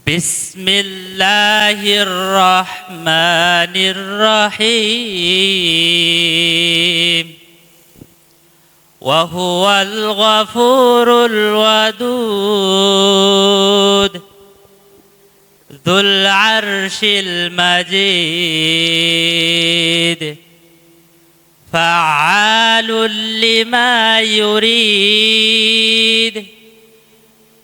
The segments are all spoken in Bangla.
بسم الله الرحمن الرحيم وهو الغفور الودود ذو العرش المجيد فعال لما يريد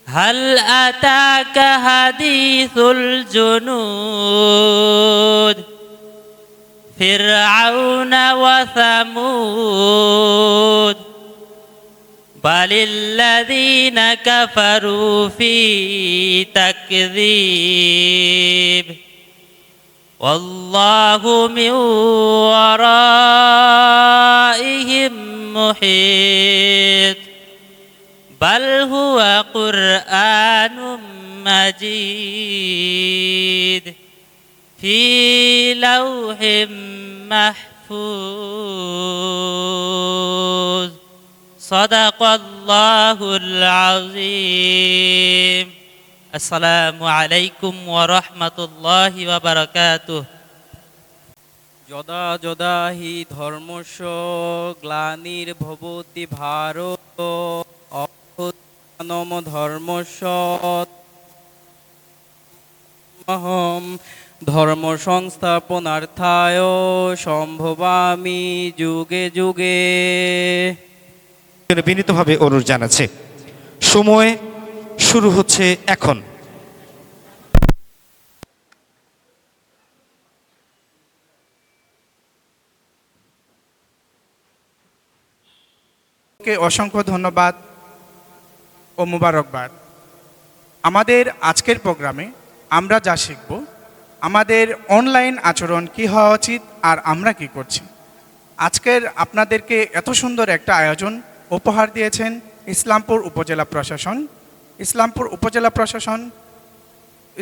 هل أتاك حديث الجنود فرعون وثمود بل الذين كفروا في تكذيب والله من ورائهم محيط بل هو قرآن مجيد في لوح محفوظ صدق الله العظيم السلام عليكم ورحمة الله وبركاته যদা যদা হি ধর্মস্য গ্লানির ভবতি ভারত অভ্যুত্থানম ধর্মস্য অহম ধর্ম সংস্থাপনার্থায় সম্ভবামি যুগে যুগে। বিনীতভাবে অনুরোধ জানাচ্ছে সময় শুরু হচ্ছে এখন। অসংখ্য ধন্যবাদ ও মুবারকবাদ। আমাদের আজকের প্রোগ্রামে আমরা যা শিখব, আমাদের অনলাইন আচরণ কি হওয়া উচিত আর আমরা কি করছি। আজকের আপনাদেরকে এত সুন্দর একটা আয়োজন উপহার দিয়েছেন ইসলামপুর উপজেলা প্রশাসন।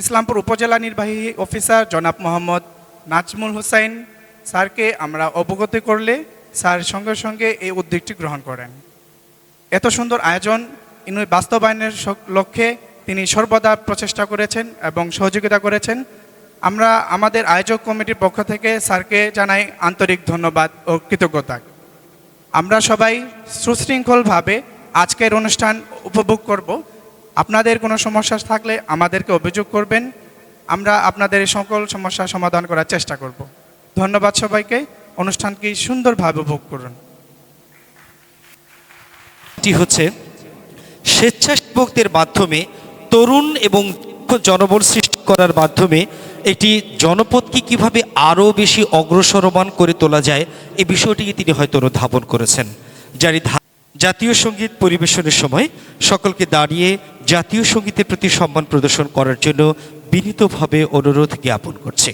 ইসলামপুর উপজেলা নির্বাহী অফিসার জনাব মোহাম্মদ নাজমুল হুসাইন স্যারকে আমরা অবগত করলে স্যার সঙ্গে সঙ্গে এই উদ্যোগটি গ্রহণ করেন। এত সুন্দর আয়োজন ইনি বাস্তবায়নের লক্ষ্যে তিনি সর্বদা প্রচেষ্টা করেছেন এবং সহযোগিতা করেছেন। আমরা আমাদের আয়োজক কমিটির পক্ষ থেকে স্যারকে জানাই আন্তরিক ধন্যবাদ ও কৃতজ্ঞতা। আমরা সবাই সুশৃঙ্খলভাবে আজকের অনুষ্ঠান উপভোগ করব। আপনাদের কোনো সমস্যা থাকলে আমাদেরকে অভিযোগ করবেন, আমরা আপনাদের সকল সমস্যার সমাধান করার চেষ্টা করব। ধন্যবাদ সবাইকে। অনুষ্ঠানকে সুন্দরভাবে উপভোগ করুন। এটি হচ্ছে স্বেচ্ছাসেবকদের মাধ্যমে তরুণ এবং জনবল সৃষ্টি করার মাধ্যমে একটি জনপদকে কিভাবে আরও বেশি অগ্রসরমান করে তোলা যায় এই বিষয়টিকে তিনি হয়তো অনুধাবন করেছেন। যার জাতীয় সঙ্গীত পরিবেশনের সময় সকলকে দাঁড়িয়ে জাতীয় সঙ্গীতের প্রতি সম্মান প্রদর্শন করার জন্য বিনীতভাবে অনুরোধ জ্ঞাপন করছে।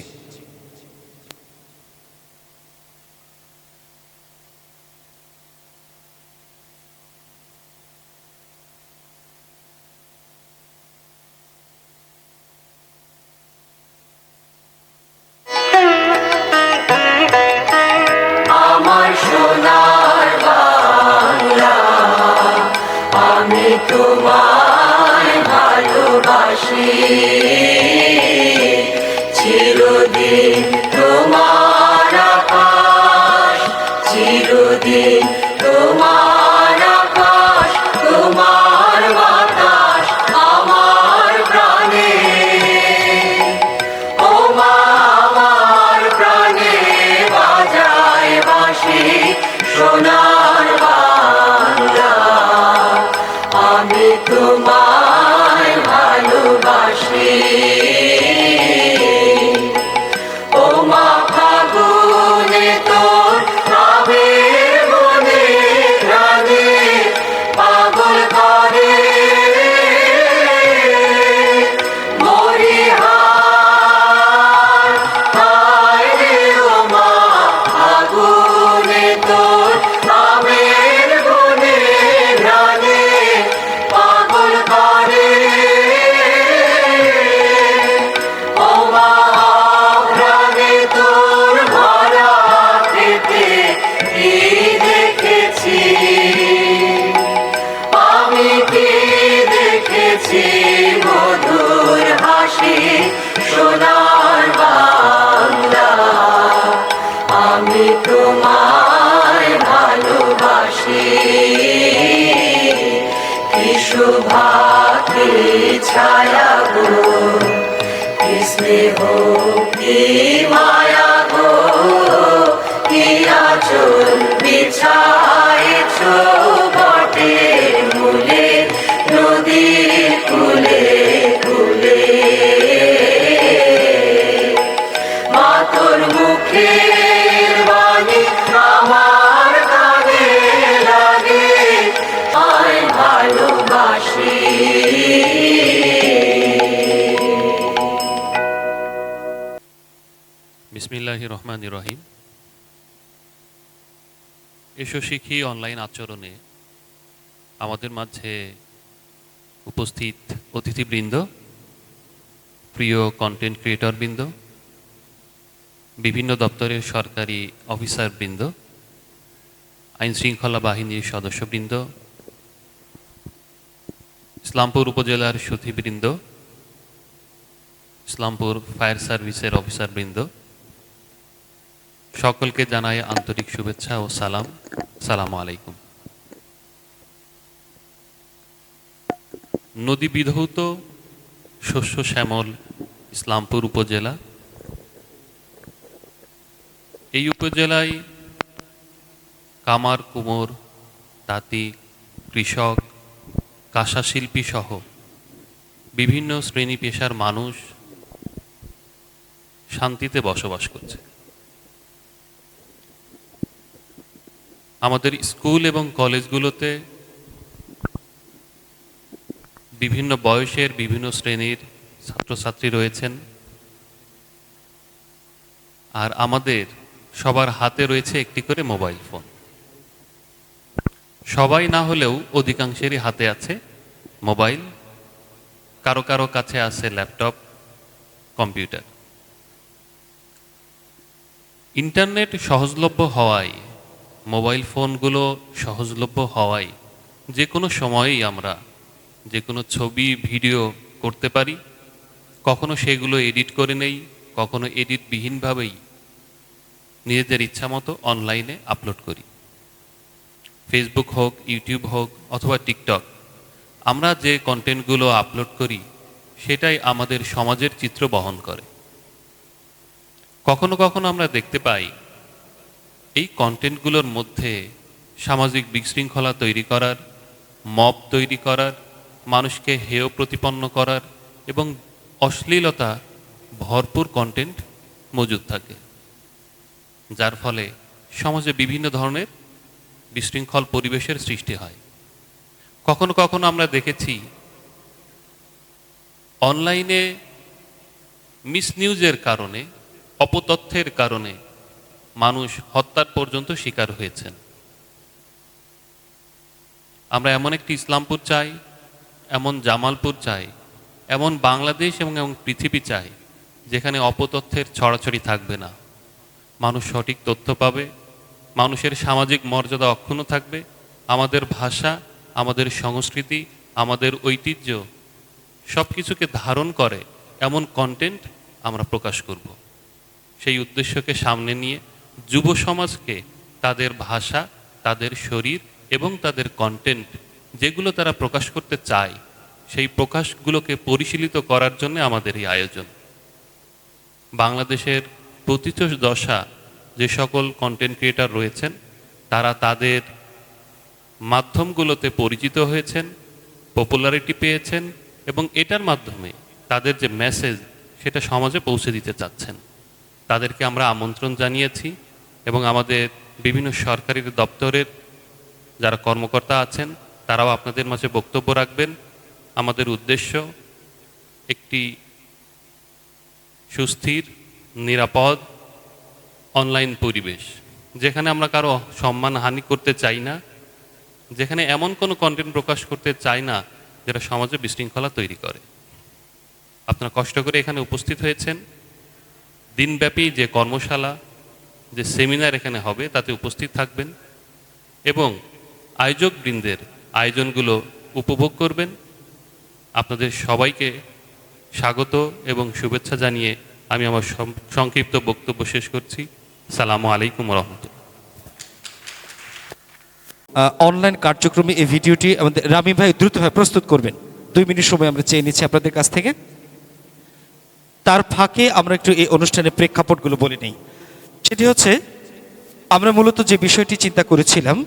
তোমায় ভালোবাসি চিরদিন, তোমার আকাশ চিরদিন, তোমার আকাশ তোমার বাতাস আমার প্রাণে, ও মা আমার প্রাণে বাজায় বাঁশি সোনার বাংলা। আমি তোমায় ভালোবাসি, ও ছায়া গো, কি স্নেহ কি মায়া গো, কি আঁচল বিছায়েছ বটের মূলে, নদীর কূলে কূলে। মা তোর মুখের বাণী আমার কানে লাগে, আয় ভালোবাসি। বিসমিল্লাহির রহমানির রহিম। এসো শিখি অনলাইন আচরণে আমাদের মাঝে উপস্থিত অতিথিবৃন্দ, প্রিয় কন্টেন্ট ক্রিয়েটরবৃন্দ, বিভিন্ন দপ্তরের সরকারি অফিসারবৃন্দ, আইনশৃঙ্খলা বাহিনীর সদস্যবৃন্দ, ইসলামপুর উপজেলার সুধীবৃন্দ, ইসলামপুর ফায়ার সার্ভিসের অফিসারবৃন্দ, সকলকে জানাই আন্তরিক শুভেচ্ছা ও সালাম। সালামু আলাইকুম। নদী বিধৌত শস্য শ্যামল ইসলামপুর উপজেলা। এই উপজেলায় কামার কুমোর, তাঁতি, কৃষক, কাঁসা শিল্পী সহ বিভিন্ন শ্রেণী পেশার মানুষ শান্তিতে বসবাস করছে। আমাদের স্কুল এবং কলেজগুলোতে বিভিন্ন বয়সের বিভিন্ন শ্রেণীর ছাত্রছাত্রী রয়েছেন, আর আমাদের সবার হাতে রয়েছে একটি করে মোবাইল ফোন। সবাই না হলেও অধিকাংশেরই হাতে আছে মোবাইল, কারো কারো কাছে আছে ল্যাপটপ, কম্পিউটার। ইন্টারনেট সহজলভ্য হওয়ায়, মোবাইল ফোনগুলো সহজলভ্য হওয়ায় যে কোনো সময়েই আমরা যে কোনো ছবি ভিডিও করতে পারি। কখনো সেগুলো এডিট করে নেই, কখনো এডিটবিহীনভাবেই নিজেদের ইচ্ছা মতো অনলাইনে আপলোড করি। ফেসবুক হোক, ইউটিউব হোক অথবা টিকটক, আমরা যে কন্টেন্টগুলো আপলোড করি সেটাই আমাদের সমাজের চিত্র বহন করে। কখনো কখনো আমরা দেখতে পাই এই কন্টেন্টগুলোর মধ্যে সামাজিক বিশৃঙ্খলা তৈরি করার, মব তৈরি করার, মানুষকে হেয় প্রতিপন্ন করার এবং অশ্লীলতা ভরপুর কন্টেন্ট মজুদ থাকে, যার ফলে সমাজে বিভিন্ন ধরনের বিশৃঙ্খল পরিবেশের সৃষ্টি হয়। কখনো কখনো আমরা দেখেছি অনলাইনে মিসনিউজের কারণে, অপতথ্যের কারণে মানুষ হত্যার পর্যন্ত শিকার হয়েছেন। আমরা এমন একটি ইসলামপুর চাই, এমন জামালপুর চাই, এমন বাংলাদেশ এবং পৃথিবী চাই যেখানে অপতথ্যের ছড়াছড়ি থাকবে না। মানুষ সঠিক তথ্য পাবে, মানুষের সামাজিক মর্যাদা অক্ষুণ্ণ থাকবে, আমাদের ভাষা, আমাদের সংস্কৃতি, আমাদের ঐতিহ্য সব কিছুকে ধারণ করে এমন কন্টেন্ট আমরা প্রকাশ করব। সেই উদ্দেশ্যকে সামনে নিয়ে যুব সমাজকে তাদের ভাষা, তাদের শরীর এবং তাদের কন্টেন্ট যেগুলো তারা প্রকাশ করতে চায় সেই প্রকাশগুলোকে পরিশীলিত করার জন্য আমাদের এই আয়োজন। বাংলাদেশের প্রতিটি দশা যে সকল কন্টেন্ট ক্রিয়েটর রয়েছেন তারা তাদের মাধ্যমগুলোতে পরিচিত হয়েছেন, পপুলারিটি পেয়েছেন এবং এটার মাধ্যমে তাদের যে মেসেজ সেটা সমাজে পৌঁছে দিতে চাচ্ছেন। তাদেরকে আমরা আমন্ত্রণ জানিয়েছি এবং আমাদের বিভিন্ন সরকারি দপ্তরের যারা কর্মকর্তা আছেন তারাও আপনাদের মাঝে বক্তব্য রাখবেন। আমাদের উদ্দেশ্য একটি সুস্থির, নিরাপদ অনলাইন পরিবেশ, যেখানে আমরা কারো সম্মানহানি করতে চাই না, যেখানে এমন কোনো কন্টেন্ট প্রকাশ করতে চাই না যেটা সমাজে বিশৃঙ্খলা তৈরি করে। আপনারা কষ্ট করে এখানে উপস্থিত হয়েছেন। দিনব্যাপী যে কর্মশালা, যে সেমিনার এখানে হবে তাতে উপস্থিত থাকবেন এবং আয়োজকবৃন্দের আয়োজনগুলো উপভোগ করবেন। আপনাদের সবাইকে স্বাগত এবং শুভেচ্ছা জানিয়ে আমি আমার সংক্ষিপ্ত বক্তব্য শেষ করছি। সালামু আলাইকুম রহমতুল্লাহ। অনলাইন কার্যক্রমে এই ভিডিওটি আমাদের রামি ভাই দ্রুতভাবে প্রস্তুত করবেন। 2 মিনিট সময় আমরা চেয়ে নিচ্ছি আপনাদের কাছ থেকে। তার ফাঁকে আমরা একটু এই অনুষ্ঠানের প্রেক্ষাপটগুলো বলে নিই। সেটি হচ্ছে, আমরা মূলত যে বিষয়টি চিন্তা করেছিলাম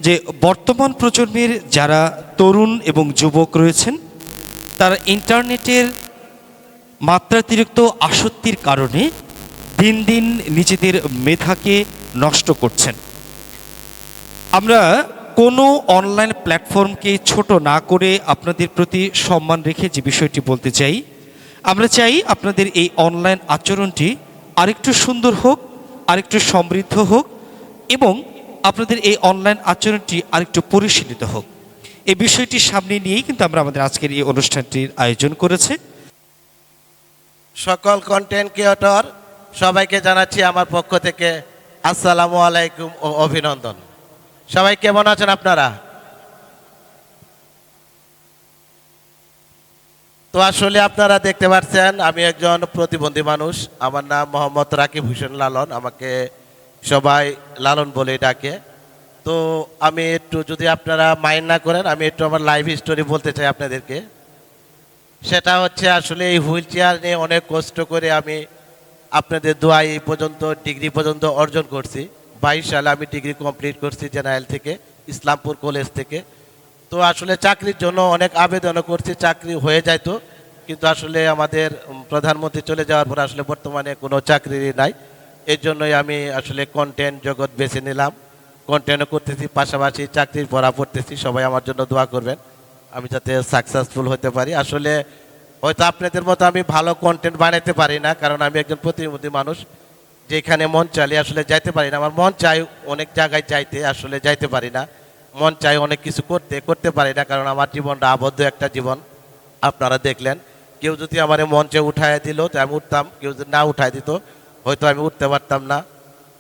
যে বর্তমান প্রজন্মের যারা তরুণ এবং যুবক রয়েছেন, তারা ইন্টারনেটের মাত্রাতিরিক্ত আসক্তির কারণে দিন দিন নিজেদের মেধাকে নষ্ট করছেন। আমরা কোনো অনলাইন প্ল্যাটফর্মকে ছোট না করে আপনাদের প্রতি সম্মান রেখে যে বিষয়টি বলতে চাই, আমরা চাই আপনাদের এই অনলাইন আচরণটি আরেকটু সুন্দর হোক, আরেকটু সমৃদ্ধ হোক এবং আপনাদের এই অনলাইন আচরণটি আরেকটু পরিশীলিত হোক। এই বিষয়টি সামনে নিয়েই কিন্তু আমরা আমাদের আজকের এই অনুষ্ঠানটির আয়োজন করেছি। সকল কন্টেন্ট ক্রিয়েটর সবাইকে জানাচ্ছি আমার পক্ষ থেকে আসসালামু আলাইকুম ও অভিনন্দন। সবাই কেমন আছেন আপনারা? তো আসলে আপনারা দেখতে পাচ্ছেন আমি একজন প্রতিবন্ধী মানুষ। আমার নাম মোহাম্মদ রাকিব হোসেন লালন, আমাকে সবাই লালন বলে ডাকে। তো আমি একটু, যদি আপনারা মাইন্ড না করেন, আমি একটু আমার লাইফ স্টোরি বলতে চাই আপনাদেরকে। সেটা হচ্ছে, আসলে এই হুইল চেয়ার নিয়ে অনেক কষ্ট করে আমি আপনাদের দোয়ায় এই পর্যন্ত ডিগ্রি পর্যন্ত অর্জন করছি। 22 সালে আমি ডিগ্রি কমপ্লিট করছি জেনারেল থেকে, ইসলামপুর কলেজ থেকে। তো আসলে চাকরির জন্য অনেক আবেদনও করছি, চাকরি হয়ে যাইতো, কিন্তু আসলে আমাদের প্রধানমন্ত্রী চলে যাওয়ার পর আসলে বর্তমানে কোনো চাকরি নাই। এর জন্যই আমি আসলে কন্টেন্ট জগৎ বেছে নিলাম। কন্টেন্টও করতেছি, পাশাপাশি চাকরির পড়া পড়তেছি। সবাই আমার জন্য দোয়া করবেন, আমি যাতে সাকসেসফুল হতে পারি। আসলে হয়তো আপনাদের মতো আমি ভালো কন্টেন্ট বানাইতে পারি না, কারণ আমি একজন প্রতিবন্ধী মানুষ। যেখানে মন চাইলে আসলে যাইতে পারি না। আমার মন চাই অনেক জায়গায় যাইতে, আসলে যাইতে পারি না। মন চাই অনেক কিছু করতে পারি না, কারণ আমার জীবনটা আবদ্ধ একটা জীবন। আপনারা দেখলেন, কেউ যদি আমার মঞ্চে উঠায় দিল তো আমি উঠতাম, কেউ যদি না উঠায় দিত হয়তো আমি উঠতে পারতাম না।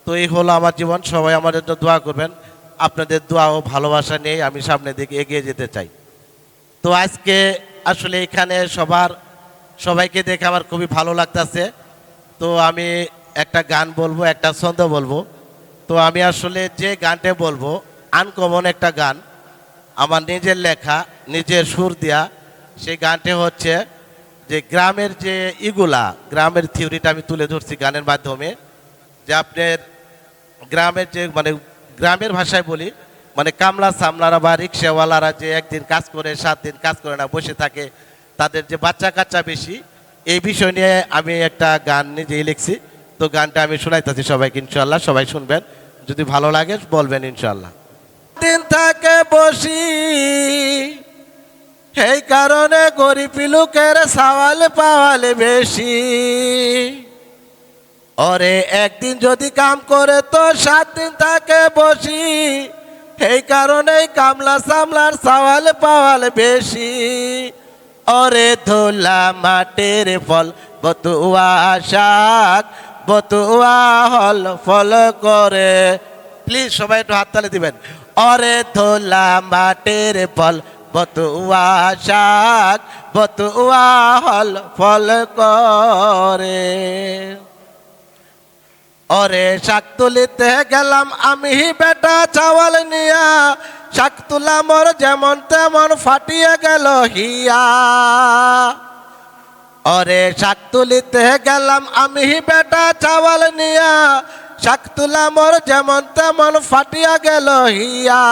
তো এই হলো আমার জীবন। সবাই আমার জন্য দোয়া করবেন। আপনাদের দোয়া ও ভালোবাসা নিয়ে আমি সামনের দিকে এগিয়ে যেতে চাই। তো আজকে আসলে এখানে সবাইকে দেখে আমার খুবই ভালো লাগতেছে। তো আমি একটা গান বলবো, একটা ছন্দ বলবো। তো আমি আসলে যে গানটা বলবো আনকমন একটা গান, আমার নিজের লেখা, নিজের সুর দেয়া। সেই গানটা হচ্ছে যে গ্রামের যে গ্রামের থিওরিটা আমি তুলে ধরছি গানের মাধ্যমে। যে আপনার গ্রামের যে গ্রামের ভাষায় বলি, কামলা সামলারা বা রিক্সাওয়ালারা যে একদিন কাজ করে 7 দিন কাজ করে না, বসে থাকে, তাদের যে বাচ্চা কাচ্চা বেশি, এই বিষয় নিয়ে আমি একটা গান নিজেই লিখছি। তো গানটা আমি শোনাইতেছি সবাইকে, ইনশাল্লাহ সবাই শুনবেন, যদি ভালো লাগে বলবেন ইনশাল্লাহ। দিন থাকে বসি, এই কারণে গরিব লোকের সওয়াল পাওয়ালে বেশি। ওরে একদিন যদি কাম করে তো 7 দিন থাকে বসি, এই কারণেই কামলা সামলার সওয়াল পাওয়াল বেশি। ওরে ধুলা মাটির ফল বতুয়া শাক, বতুয়া হল ফল করে। প্লিজ সবাই একটু হাততালি দিবেন। ওরে ধুলা মাটির ফল বতুয়া শাক, বতুয়া হল ফল করে। ওরে শাক তুলিতে গেলাম আমি বেটা চাওয়াল নিয়া, শাক তুলা মোর যেমন তেমন ফাটিয়ে গেল হিয়া। ওরে শাক তুলিতে গেলাম আমি বেটা চাওয়াল নিয়া, শাক তুলা মোর যেমন তেমন ফাটিয়া গেল হিয়া।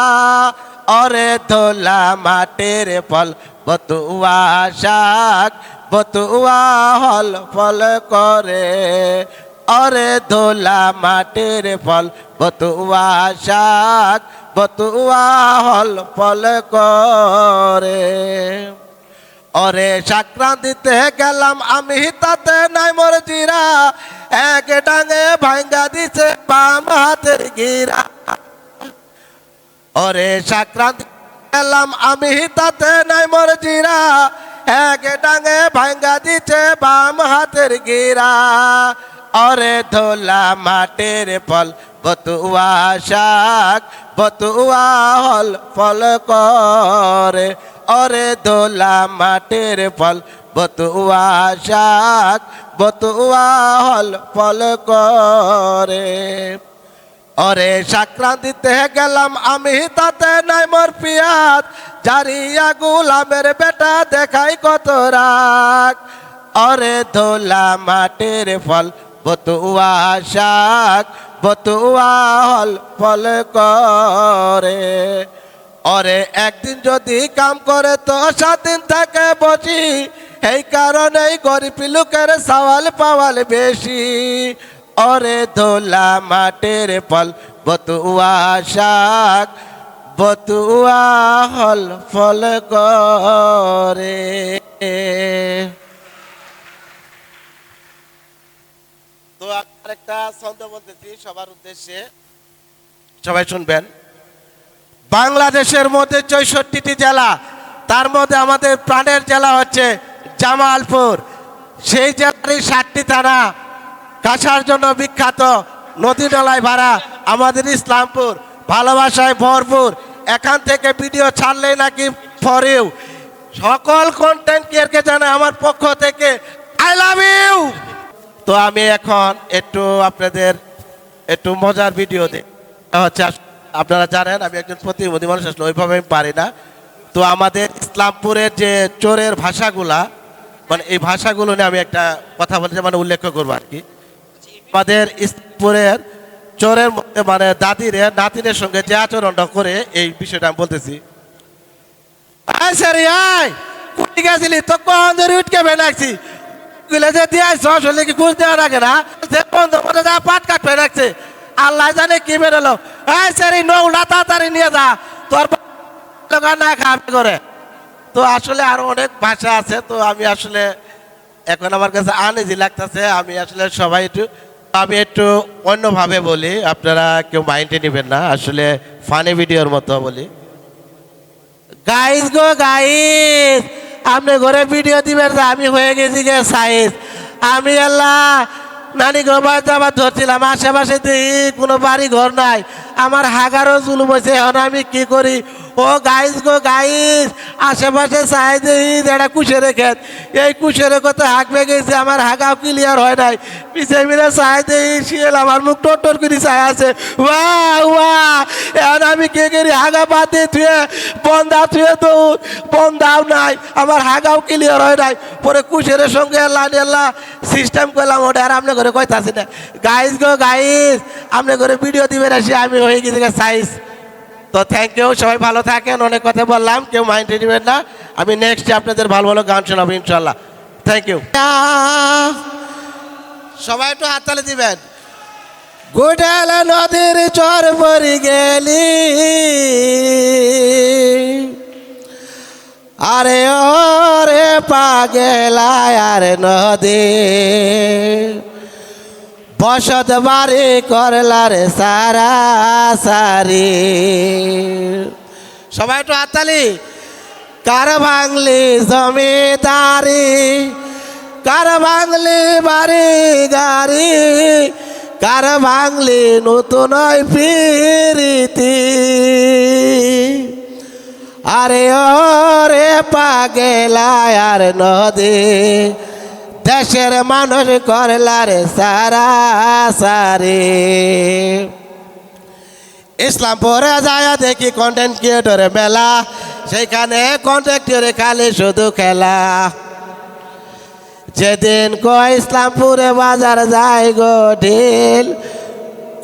ওরে ধোলা মাটির ফল বতুয়া শাক, বতুয়া হল ফল করে। ওরে ধোলা মাটির ফল বতুয়া শাক, বতুয়া হল ফল করে। ওরে সংক্রান্তিতে গেলাম আমি, তাতে নাই মোর জিরা, এক ডাঙে ভাঙ্গা দিছে বাম হাতের গিরা। ওরে সংক্রান্তি গেলাম আমি, তাতে নাই মোর জিরা, এক ডাঙে ভাঙ্গা দিছে বাম হাতের গিরা। ওরে ধোলা মাটির ফল বতুয়া শাক, বতুয়া হল ফল করে। ওরে ধোলা মাটির ফল বতুয়া শাক, বতুয়া হল ফল করে। ওরে সংক্রান্তিতে গেলাম আমি তাতে নাই মোর পিয়াত জারিয়া গোলামের বেটা দেখাই কত রাগ ওরে ধোলা মাটির ফল বতুয়া শাক বতুয়া হল ফল করে ওরে একদিন যদি কাম করে তো 7 দিন থেকে বসি এই কারণেই গরিব লোকের সওয়াল পাওয়াল বেশি ওরে ধোলা মাটির ফল বতুয়া শাক বতুয়া হল ফল করে। তো আরেকটা ছন্দ বলতেছি সবার উদ্দেশ্যে, সবাই শুনবেন। বাংলাদেশের মধ্যে 64টি জেলা, তার মধ্যে আমাদের প্রাণের জেলা হচ্ছে জামালপুর। সেই জেলারই 7টি থানা কাঁসার জন্য বিখ্যাত, নদী নালায় ভরা আমাদের ইসলামপুর, ভালোবাসায় ভরপুর। এখান থেকে ভিডিও ছাড়লেই নাকি ফর ইউ। সকল কন্টেন্ট ক্রিয়েটরকে জানাই আমার পক্ষ থেকে আই লাভ ইউ। তো আমি এখন একটু আপনাদের একটু মজার ভিডিও দিই। হচ্ছে আপনারা জানেন আমি একজন প্রতিবন্ধী মানুষ, আসলে ওইভাবে আমি পারি না। তো আমাদের ইসলামপুরের যে চোরের ভাষাগুলা, মানে এই ভাষাগুলো নিয়ে আমি একটা কথা বলতে মানে উল্লেখ করবো আর কি। আমাদের ইসলামপুরের চোরের মধ্যে মানে দাদিরে নাতিনের সঙ্গে যে আচরণটা করে এই বিষয়টা আমি বলতেছি। গেছিলি তো কখন ধরে উঠকে বেনাচ্ছি কি ঘুষ দেওয়ার আগে না পাট কাটবে রাখছে, আল্লাহ জানে কি বেরোলো। নৌলা তাড়াতাড়ি নিয়ে যা, তোর না খাবে করে। তো আসলে আরো অনেক ভাষা আছে, তো আমি আসলে এখন আমার কাছে আনইজি লাগতেছে। আমি আসলে সবাই আমি একটু অন্যভাবে বলি, আপনারা কেউ মাইন্ডে নেবেন না, আসলে ফানি ভিডিওর মতো বলি। গাইস গো গাইস, আপনি ঘরে ভিডিও দিবেন, আমি হয়ে গেছি গে সাইজ। আমি আল্লাহ নানি ঘর যাবার ধরছিলাম, আশেপাশে কোনো বাড়ি ঘর নাই, আমার হাগারও জুলুম হয়েছে। এখন আমি কি করি? ও গাইস গো গাইস, আশেপাশে চাই এটা কুশের খেত, এই কুশের কথা হাঁকবে গেছে, আমার হাগাও ক্লিয়ার হয় নাই। পিছে মিলে চাই শিয়াল আমার মুখ টোটর করে চাই আছে। এখন আমি কে করি? হাগা বাদ দিয়ে থুয়ে বন্ধা থুয়ে তো বন্ধাও নাই, আমার হাগাও ক্লিয়ার হয় নাই। পরে কুশের সঙ্গে আল্লাহ সিস্টেম করলাম ওটা, আর আপনি ঘরে কইতাছি না। গাইস গো গাইস, আপনি ঘরে ভিডিও দিবেন আসি, আমি হয়ে গেছি সাইজ। তো থ্যাংক ইউ, সবাই ভালো থাকেন। অনেক কথা বললাম, কেউ মাইন্ডে নেবেন না। আমি নেক্সট আপনাদের ভালো ভালো গান শোনাবো ইনশাল্লাহ। Thank you. সবাই একটু হাততালি দিবেন। গোটাল নদীর চর পরি গেলি, আরে ওরে পাগেলায় আর নদী বসত বাড়ি করলার সারা সারি। সবাই একটু হাততালি। কার ভাঙলি জমিদারি, কার ভাঙলি বাড়ি গাড়ি, কার ভাঙলি নতুন প্রীতি, আরে ওরে পাগেলায় আর নদী দেশের মানুষ করলারে সারা সারি। ইসলামপুরে যায় দেখি কন্টেন্ট ক্রিয়েটরে মেলা, সেইখানে কন্টেন্ট ক্রিয়েটরে খালি শুধু খেলা। যেদিন কয় ইসলামপুরে বাজার যায় গো ঢিল,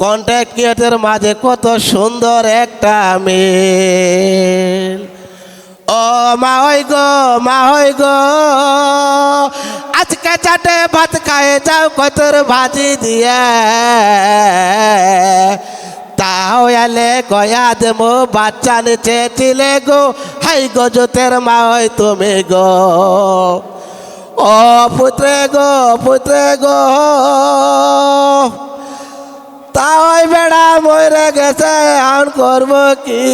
কন্টেন্ট ক্রিয়েটর মাঝে কত সুন্দর একটা মিল। ও মা হই গো, মা হই গো, আজকে চাটে ভাত খায়ে যাও কতর ভাজি দিয়ে, তাও এলে কয়া দেবো বাচ্চা নিচে চিলে গো, হাই গো জোতের মা হই তুমি গো। ও পুত্রে গো, পুত্রে গো, তাও বেড়া মরে গেছে, এখন করবো কি?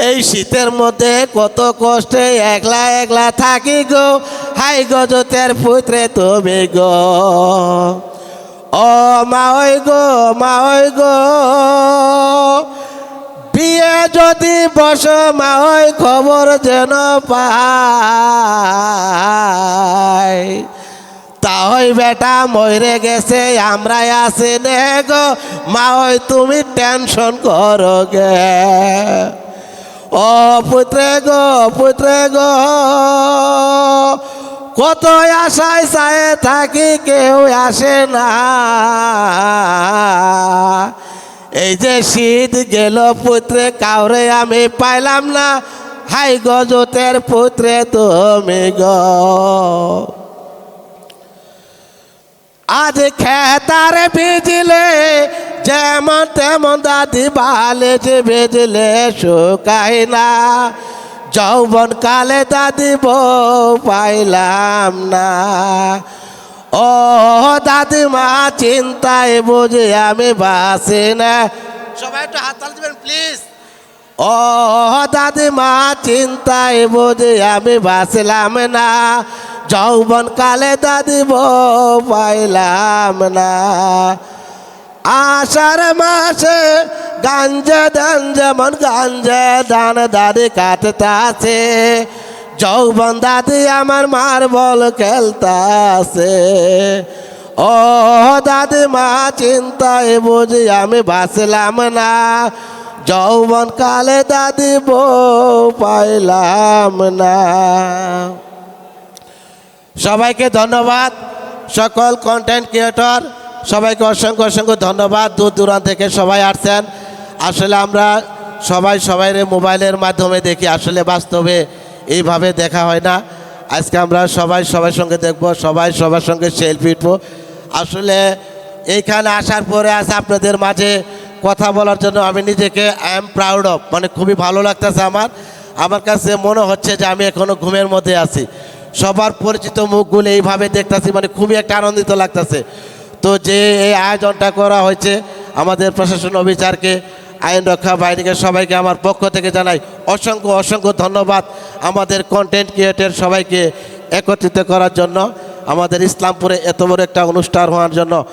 এই শীতের মধ্যে কত কষ্টে একলা একলা থাকি গো, হাই গো জোতের পুত্রে তুমি গো। ও মা ওই গো, মা ওই গো, বিয়ে যদি বস মা ওই খবর যেন পাই, তাহলে বেটা মরে গেছে আমরাই আছি নে গো মা ওই তুমি টেনশন করো গে ও পুত্রে গো কত আশায় চায়ে থাকি কেউ আসে না এই যে শীত গেল পুত্রে কাউরে আমি পাইলাম না হাই গজতের পুত্রে তুমি গো আজ খেতারে ভিজলে যেমন তেমন দাদি বালে যে ভেজলে শুকাই না যৌবন কালে দাদি বউ পাইলাম না ও দাদিমা চিন্তায় বুঝে আমি বাসি না সবাই একটু হাততালি দিবেন প্লিজ ও দাদিমা চিন্তায় বুঝে আমি বাসলাম না যৌবন কালে দাদি বউ পাইলাম না আষাঢ় মাসে গাঞ্জা দান যেমন গাঞ্জা দান দাদি কাটতাছে যৌবন দাদি আমার মার্বল খেলতাছে ও দাদিমা চিন্তায় বুঝি আমি বাঁচলাম না যৌবন কালে দাদি বউ পাইলাম না সবাইকে ধন্যবাদ সকল কন্টেন্ট ক্রিয়েটর সবাইকে অসংখ্য ধন্যবাদ দূর দূরান্ত থেকে সবাই আসছেন আসলে আমরা সবাইরে মোবাইলের মাধ্যমে দেখি আসলে বাস্তবে এইভাবে দেখা হয় না আজকে আমরা সবার সঙ্গে দেখব সবার সঙ্গে সেলফি উঠবো আসলে এইখানে আসার পরে আজ আপনাদের মাঝে কথা বলার জন্য আমি নিজেকে আই এম প্রাউড অফ মানে খুবই ভালো লাগতেছে আমার কাছে মনে হচ্ছে যে আমি এখনও ঘুমের মধ্যে আছি সবার পরিচিত মুখগুলো এইভাবে দেখতেছি মানে খুবই একটা আনন্দিত লাগতেছে তো যে এই আয়োজনটা করা হয়েছে আমাদের প্রশাসন অফিসারকে আইন রক্ষা বাহিনীকে সবাইকে আমার পক্ষ থেকে জানাই অসংখ্য ধন্যবাদ আমাদের কন্টেন্ট ক্রিয়েটর সবাইকে একত্রিত করার জন্য আমাদের ইসলামপুরে এত বড় একটা অনুষ্ঠান হওয়ার জন্য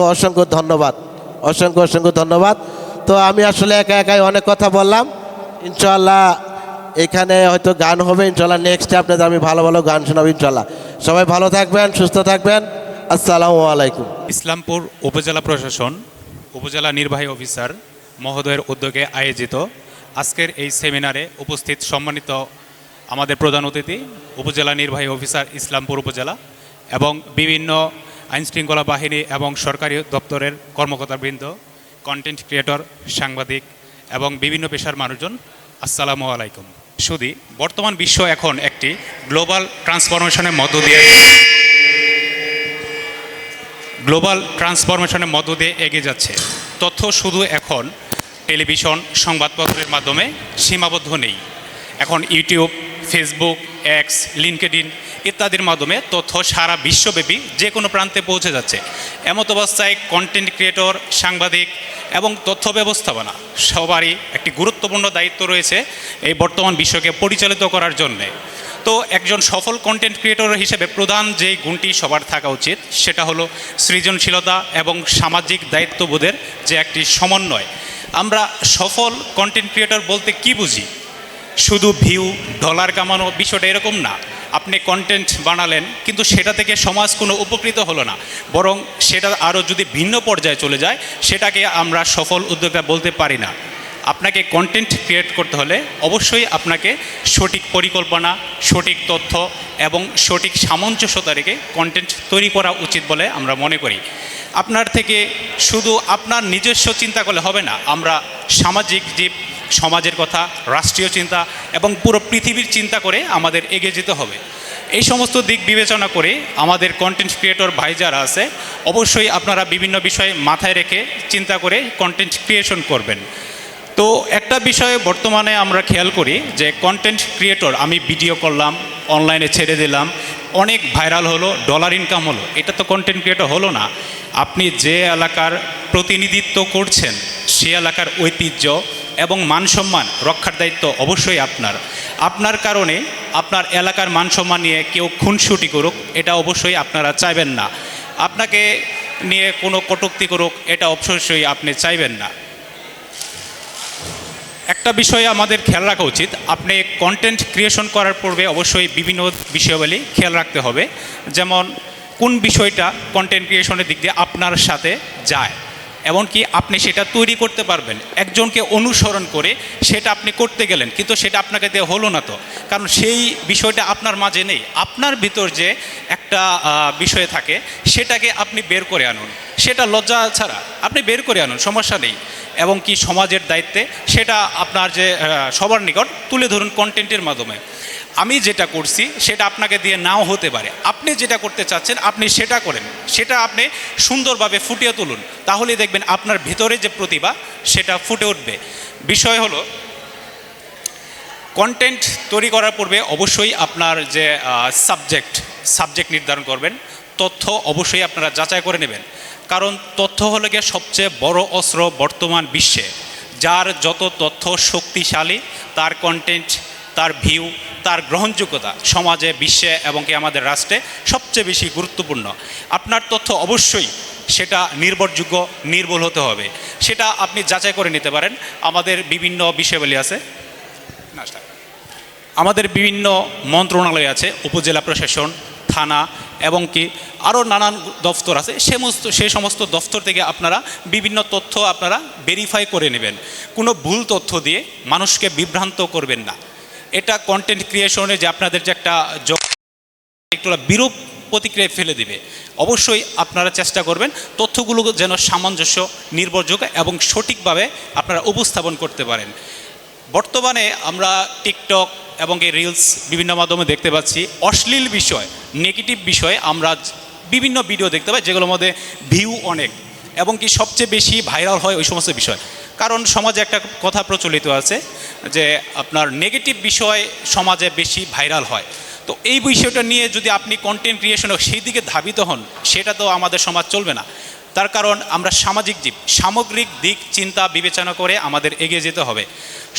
অসংখ্য ধন্যবাদ অসংখ্য ধন্যবাদ তো আমি আসলে একাই অনেক কথা বললাম ইনশাআল্লাহ এখানে হয়তো গান হবে ইনশাআল্লাহ নেক্সটে আপনাদের আমি ভালো গান শোনাবো ইনশাআল্লাহ সবাই ভালো থাকবেন সুস্থ থাকবেন আসসালামু আলাইকুম ইসলামপুর উপজেলা প্রশাসন উপজেলা নির্বাহী অফিসার মহোদয়ের উদ্যোগে আয়োজিত আজকের এই সেমিনারে উপস্থিত সম্মানিত আমাদের প্রধান অতিথি উপজেলা নির্বাহী অফিসার ইসলামপুর উপজেলা এবং বিভিন্ন আইনশৃঙ্খলা বাহিনী এবং সরকারি দপ্তরের কর্মকর্তাবৃন্দ কন্টেন্ট ক্রিয়েটর সাংবাদিক এবং বিভিন্ন পেশার মানুষজন আসসালামু আলাইকুম শুধু বর্তমান বিশ্ব এখন একটি গ্লোবাল ট্রান্সফরমেশনের মধ্য দিয়ে এগিয়ে যাচ্ছে তথ্য শুধু এখন টেলিভিশন সংবাদপত্রের মাধ্যমে সীমাবদ্ধ নেই এখন ইউটিউব ফেসবুক এক্স লিঙ্কডইন ইত্যাদির মাধ্যমে তথ্য সারা বিশ্বব্যাপী যে কোনো প্রান্তে পৌঁছে যাচ্ছে এমত অবস্থায় কন্টেন্ট ক্রিয়েটর সাংবাদিক এবং তথ্য ব্যবস্থাপনা সবারই একটি গুরুত্বপূর্ণ দায়িত্ব রয়েছে এই বর্তমান বিশ্বকে পরিচালিত করার জন্যে তো একজন সফল কন্টেন্ট ক্রিয়েটর হিসেবে প্রধান যে গুণটি সবার থাকা উচিত সেটা হলো সৃজনশীলতা এবং সামাজিক দায়িত্ববোধের যে একটি সমন্বয় আমরা সফল কন্টেন্ট ক্রিয়েটর বলতে কি বুঝি শুধু ভিউ ডলার কামানো বিষয়টা এরকম না আপনি কন্টেন্ট বানালেন কিন্তু সেটা থেকে সমাজ কোনো উপকৃত হলো না বরং সেটা আরও যদি ভিন্ন পর্যায়ে চলে যায় সেটাকে আমরা সফল উদ্যোক্তা বলতে পারি না আপনাকে কন্টেন্ট ক্রিয়েট করতে হলে অবশ্যই আপনাকে সঠিক পরিকল্পনা সঠিক তথ্য এবং সঠিক সামঞ্জস্যতা রেখে কন্টেন্ট তৈরি করা উচিত বলে আমরা মনে করি আপনার থেকে শুধু আপনার নিজস্ব চিন্তা করলে হবে না আমরা সামাজিক জীব সমাজের কথা রাষ্ট্রীয় চিন্তা এবং পুরো পৃথিবীর চিন্তা করে আমাদের এগিয়ে যেতে হবে এই সমস্ত দিক বিবেচনা করে আমাদের কন্টেন্ট ক্রিয়েটর ভাই যারা আছে অবশ্যই আপনারা বিভিন্ন বিষয় মাথায় রেখে চিন্তা করে কন্টেন্ট ক্রিয়েশন করবেন তো একটা বিষয়ে বর্তমানে আমরা খেয়াল করি যে কন্টেন্ট ক্রিয়েটর আমি ভিডিও করলাম অনলাইনে ছেড়ে দিলাম অনেক ভাইরাল হলো ডলার ইনকাম হলো এটা তো কন্টেন্ট ক্রিয়েটর হলো না আপনি যে এলাকার প্রতিনিধিত্ব করছেন সে এলাকার ঐতিহ্য এবং মানসম্মান রক্ষার দায়িত্ব অবশ্যই আপনার কারণে আপনার এলাকার মানসম্মান নিয়ে কেউ খুনসুটি করুক এটা অবশ্যই আপনারা চাইবেন না আপনাকে নিয়ে কোনো কটূক্তি করুক এটা অবশ্যই আপনি চাইবেন না একটা বিষয়ে আমাদের খেয়াল রাখা উচিত আপনি কন্টেন্ট ক্রিয়েশন করার পূর্বে অবশ্যই বিভিন্ন বিষয়াবলী খেয়াল রাখতে হবে যেমন কোন বিষয়টা কন্টেন্ট ক্রিয়েশনের দিক দিয়ে আপনার সাথে যায়, এমনকি আপনি সেটা তৈরি করতে পারবেন। একজনকে অনুসরণ করে সেটা আপনি করতে গেলেন, কিন্তু সেটা আপনাকে দিয়ে হলো না, তো কারণ সেই বিষয়টা আপনার মাঝে নেই। আপনার ভিতর যে একটা বিষয় থাকে সেটাকে আপনি বের করে আনুন, সেটা লজ্জা ছাড়া আপনি বের করে আনুন, সমস্যা নেই। এবং কি সমাজের দায়িত্বে সেটা আপনার যে সবার নিকট তুলে ধরুন কন্টেন্টের মাধ্যমে। আমি যেটা করছি সেটা আপনাকে দিয়ে নাও হতে পারে, আপনি যেটা করতে চাচ্ছেন আপনি সেটা করেন, সেটা আপনি সুন্দরভাবে ফুটিয়ে তুলুন, তাহলেই দেখবেন আপনার ভিতরে যে প্রতিভা সেটা ফুটে উঠবে। বিষয় হলো কন্টেন্ট তৈরি করার পূর্বে অবশ্যই আপনার যে সাবজেক্ট নির্ধারণ করবেন। তথ্য অবশ্যই আপনারা যাচাই করে নেবেন, কারণ তথ্য হলো গিয়ে সবচেয়ে বড় অস্ত্র বর্তমান বিশ্বে। যার যত তথ্য শক্তিশালী, তার কন্টেন্ট, তার ভিউ, তার গ্রহণযোগ্যতা সমাজে, বিশ্বে এবং কি আমাদের রাষ্ট্রে সবচেয়ে বেশি গুরুত্বপূর্ণ। আপনার তথ্য অবশ্যই সেটা নির্ভরযোগ্য, নির্ভুল হতে হবে, সেটা আপনি যাচাই করে নিতে পারেন। আমাদের বিভিন্ন বিষয়াবলী আছে, আমাদের বিভিন্ন মন্ত্রণালয় আছে, উপজেলা প্রশাসন, থানা এবং কি আরও নানান দফতর আছে। সেই সমস্ত দফতর থেকে আপনারা বিভিন্ন তথ্য আপনারা ভেরিফাই করে নেবেন। কোনো ভুল তথ্য দিয়ে মানুষকে বিভ্রান্ত করবেন না। এটা কন্টেন্ট ক্রিয়েশনে যে আপনাদের যে একটা একটু বিরূপ প্রতিক্রিয়া ফেলে দিবে। অবশ্যই আপনারা চেষ্টা করবেন তথ্যগুলো যেন সামঞ্জস্য, নির্ভরযোগ্য এবং সঠিকভাবে আপনারা উপস্থাপন করতে পারেন। বর্তমানে আমরা টিকটক এবং এই রিলস বিভিন্ন মাধ্যমে দেখতে পাচ্ছি, অশ্লীল বিষয়, নেগেটিভ বিষয় আমরা বিভিন্ন ভিডিও দেখতে পাই, যেগুলোর মধ্যে ভিউ অনেক এবং কি সবচেয়ে বেশি ভাইরাল হয় ওই সমস্ত বিষয়। কারণ সমাজে একটা কথা প্রচলিত আছে যে আপনার নেগেটিভ বিষয় সমাজে বেশি ভাইরাল হয়। তো এই বিষয়টা নিয়ে যদি আপনি কন্টেন্ট ক্রিয়েশনে সেই দিকে ধাবিত হন, সেটা তো আমাদের সমাজ চলবে না। তার কারণ আমরা সামাজিক জীব, সামগ্রিক দিক চিন্তা বিবেচনা করে আমাদের এগিয়ে যেতে হবে।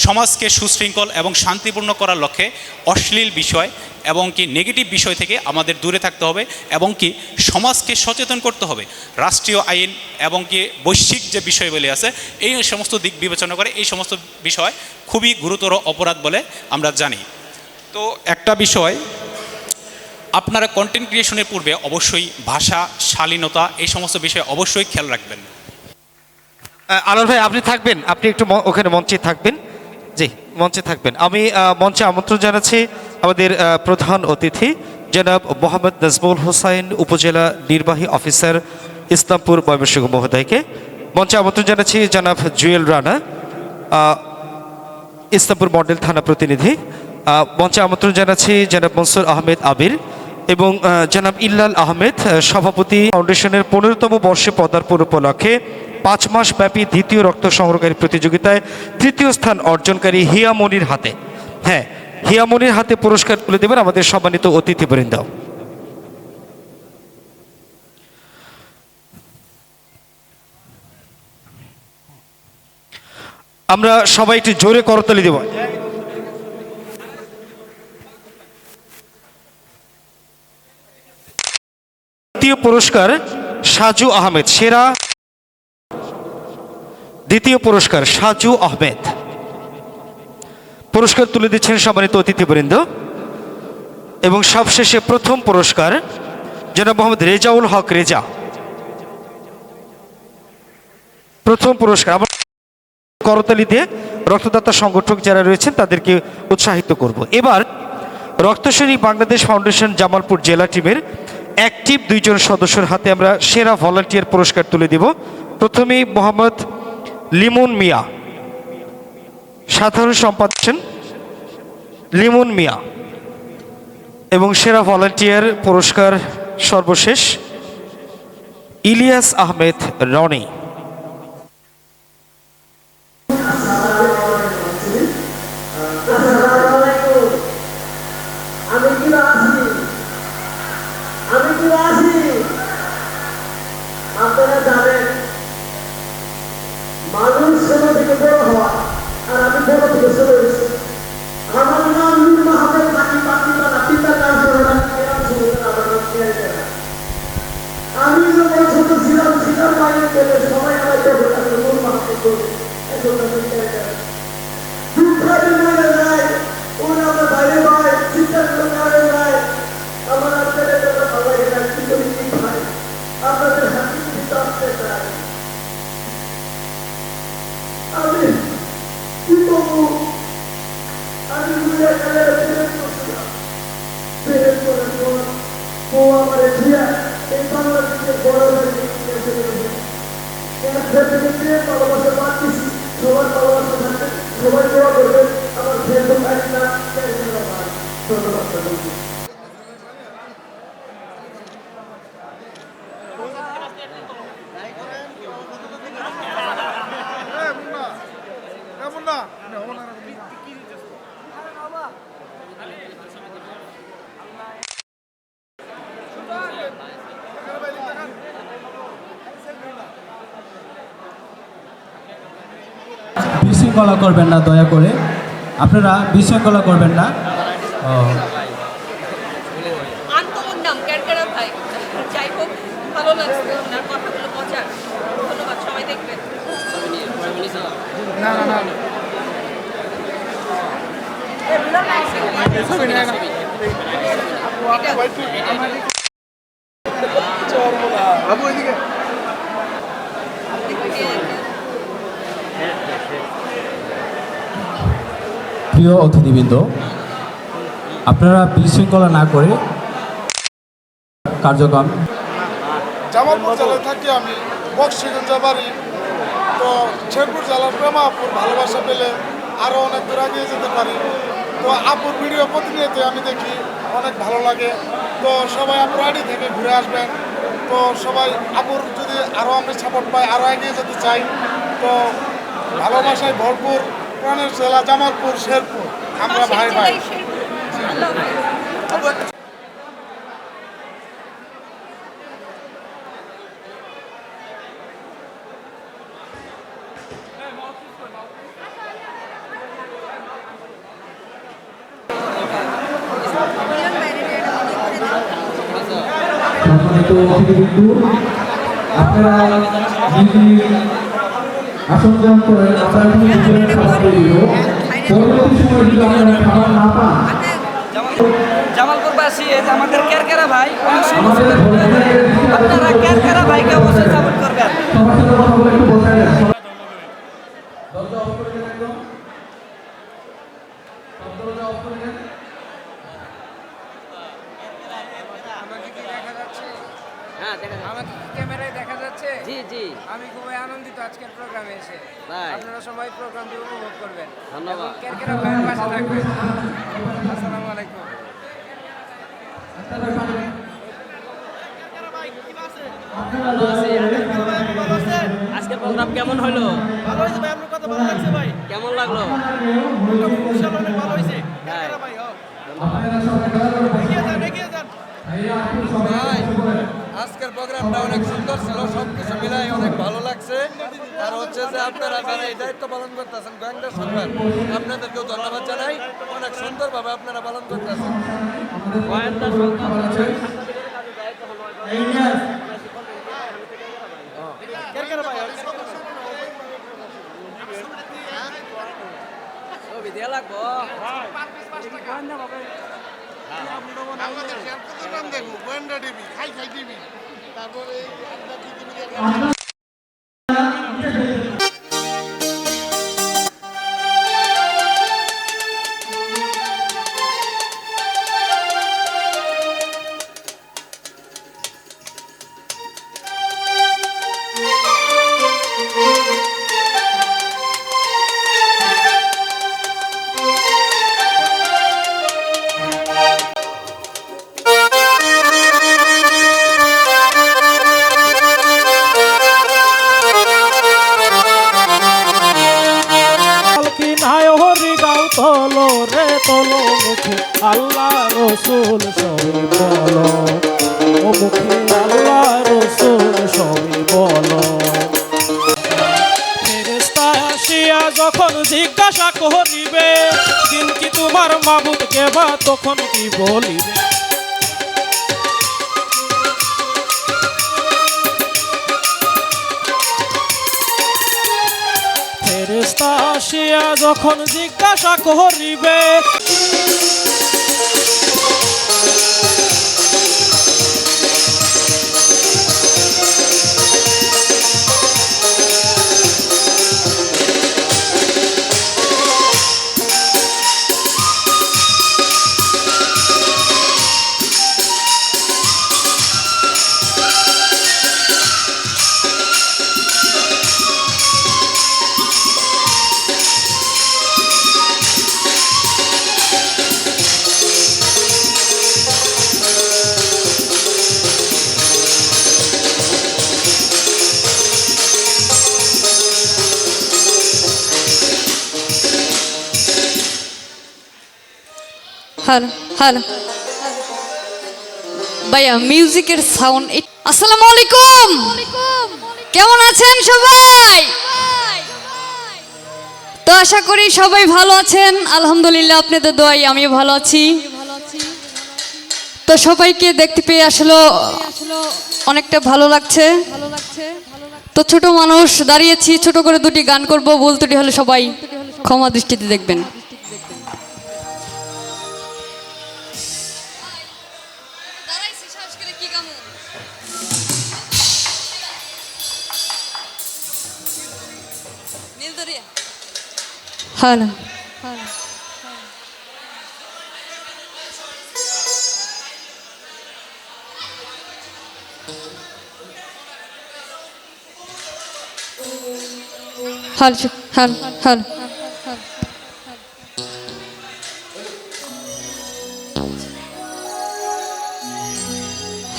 সমাজকে সুশৃঙ্খল এবং শান্তিপূর্ণ করার লক্ষ্যে অশ্লীল বিষয় এবং কি নেগেটিভ বিষয় থেকে আমাদের দূরে থাকতে হবে এবং কি সমাজকে সচেতন করতে হবে। রাষ্ট্রীয় আইন এবং কি বৈশ্বিক যে বিষয়গুলি আছে এই সমস্ত দিক বিবেচনা করে এই সমস্ত বিষয় খুবই গুরুতর অপরাধ বলে আমরা জানি। তো একটা বিষয়, আপনারা কন্টেন্ট ক্রিয়েশনের পূর্বে অবশ্যই ভাষা, শালীনতা এই সমস্ত বিষয়ে অবশ্যই খেয়াল রাখবেন। আনোয়ার ভাই আপনি থাকবেন, আপনি একটু ওখানে মঞ্চে থাকবেন। জি, মঞ্চে থাকবেন। আমি মঞ্চে আমন্ত্রণ জানাচ্ছি আমাদের প্রধান অতিথি জনাব মোহাম্মদ নাজমুল হোসাইন, উপজেলা নির্বাহী অফিসার, ইসলামপুর ময়মনসিংহ মহোদয়কে। মঞ্চে আমন্ত্রণ জানাচ্ছি জনাব জুয়েল রানা, ইসলামপুর মডেল থানা প্রতিনিধি। মঞ্চে আমন্ত্রণ জানাচ্ছি জনাব মনসুর আহমেদ আবির এবং জনাব ইল্লাল আহমেদ, সভাপতি ফাউন্ডেশনের 15তম বর্ষে পদার্পণ উপলক্ষে 5 মাস ব্যাপী দ্বিতীয় রক্ত সংগ্রহকারী প্রতিযোগিতায় তৃতীয় স্থান অর্জনকারী হিয়ামনির হাতে, হ্যাঁ হিয়ামনির হাতে পুরস্কার তুলে দেবেন আমাদের সম্মানিত অতিথিবৃন্দ। আমরা সবাই একটু জোরে করতালি দেব। দ্বিতীয় পুরস্কার সাজু আহমেদ, সেরা। দ্বিতীয় পুরস্কার সাজু আহমেদ, পুরস্কার তুলে দিচ্ছেন সম্মানিত অতিথিবৃন্দ। এবং সবশেষে প্রথম পুরস্কার জনাব মোহাম্মদ রেজাউল হক রেজা, প্রথম পুরস্কার। আমরা করতালি দিয়ে রক্তদাতা সংগঠক যারা রয়েছেন তাদেরকে উৎসাহিত করব। এবার রক্তসৈনিক বাংলাদেশ ফাউন্ডেশন জামালপুর জেলা টিমের অ্যাক্টিভ 2 জন সদস্যের হাতে আমরা সেরা ভলান্টিয়ার পুরস্কার তুলে দিব। প্রথমেই মোহাম্মদ লিমন মিয়া, সাধারণ সম্পাদক লিমন মিয়া, এবং সেরা ভলান্টিয়ার পুরস্কার সর্বশেষ ইলিয়াস আহমেদ রনি। আপনারা জানেন মানুষ ছোট থেকে বড় হওয়া, আর আমি বড় থেকে চলে এসেছি। আমার নাম নূর মাহমুদ পাখি পাখিপালা, পিতা নাম সোহেল, আমার নাম সিয়ারা। আমি যখন ছোট ছিলাম বাইরে থেকে সবাই আমার দেখে নূর মাহমুদ বলে, এখন আমি সিয়ারা। দুঃখের মনে যায় ওরা আমার বাইরে হয়, চিন্তার মনে যায় আমার আপনাদের কথা ভালো লাগে না, কি করি ও আমার ঝিয়া এই বাংলাদেশের বড় ভালোবাসা পাচ্ছি, সবার ভালোবাসা থাকবে, সবাই দোয়া করবেন। আমার ফেসবুক আইডি নাম ধন্যবাদ। বিশৃঙ্খলা করবেন না, দয়া করে আপনারা বিশৃঙ্খলা করবেন না। আন্তমন নাম ক্যারকারা ভাই, যাই হোক ভালো লাগছে ওনার কথাগুলো মজার। ধন্যবাদ, সবাই দেখবেন। প্রিয় অতিথিবৃন্দ, আপনারা বিশৃঙ্খলা না করে কার্যক্রম। জামালপুর জেলায় থাকি আমি, বক্সিগঞ্জ বাড়ি। তো শেরপুর জেলার প্রেমা আপুর ভালোবাসা পেলে আরও অনেক দূর এগিয়ে যেতে পারি। তো আপুর ভিডিও প্রতিনিয়ত আমি দেখি, অনেক ভালো লাগে। তো সবাই আপুর আইডি থেকে ঘুরে আসবেন। তো সবাই আপুর যদি আরও আমি সাপোর্ট পাই, আরও এগিয়ে যেতে চাই। তো ভালোবাসায় ভরপুর প্রাণের জেলা জামালপুর, শেরপুর, আমরা ভাই ভাই। আপনারা আসন গ্রহণ করে আমরা খাবার তৈরি পরবর্তী সময় যদি আপনারা খাবার না পান, জামালপুরবাসী এই যে আমাদের কেরকেরা ভাই, আপনারা কেরকেরা ভাইকে অবশ্যই সাপোর্ট করবেন। সবার সাথে কথা বলে একটু বসায় দেন। দরজা অফ করে দেন একদম। সব দরজা অফ করে দেন। আমাকে ক্যামেরায় দেখা যাচ্ছে? জি জি। আমি খুবই আনন্দিত আজকের প্রোগ্রামে এসে। আপনারা সবাই প্রোগ্রামটি উপভোগ করবেন। ধন্যবাদ। কেরকেরা ভাইয়ের পাশে থাকবেন। আসসালামু আলাইকুম। আজকের প্রোগ্রাম কেমন হলো? ভালো হয়েছে ভাই, আপনার কথা ভালো লাগছে ভাই। কেমন লাগলো? অনেক ভালো হয়েছে। কেরকেরা ভাই, এগিয়ে যান। ভাই, আজকের প্রোগ্রামটা অনেক সুন্দর ছিল, সবকিছু মিলাই অনেক ভালো লাগছে। আর হচ্ছে যে আপনারা যারা এই দায়িত্ব পালন করতেছেন গোয়েন্দা সংবাদ, আপনাদেরকেও ধন্যবাদ জানাই। অনেক সুন্দরভাবে আপনারা পালন করতেছেন। গোয়েন্দা সংবাদ ছবি দেওয়া লাগবো। গোয়েন্দা টিভি, খাই টিভি, তারপরে তোলো রে তোলো মুখে আল্লাহ রসুল সবই বলো, ও মুখে আল্লাহ রসুল সবই বলো। ফেরেশতা আসিয়া যখন জিজ্ঞাসা করিবে, দিন কি তোমার মাবুদ কেবা, তখন কি বলিবে? ফেরেশতা আসিয়া যখন জিজ্ঞাসা করিবে, হ্যালো হ্যালো ভাইয়া মিউজিকের সাউন্ড। আসসালামু আলাইকুম, কেমন আছেন সবাই? তো আশা করি সবাই ভালো আছেন। আলহামদুলিল্লাহ, আপনাদের দোয়াই আমিও ভালো আছি। তো সবাইকে দেখতে পেয়ে আসলে অনেকটা ভালো লাগছে। তো ছোট মানুষ দাঁড়িয়েছি, ছোট করে দুটি গান করব, ভুল ত্রুটি হলে সবাই ক্ষমা দৃষ্টিতে দেখবেন। Hello hello hello hello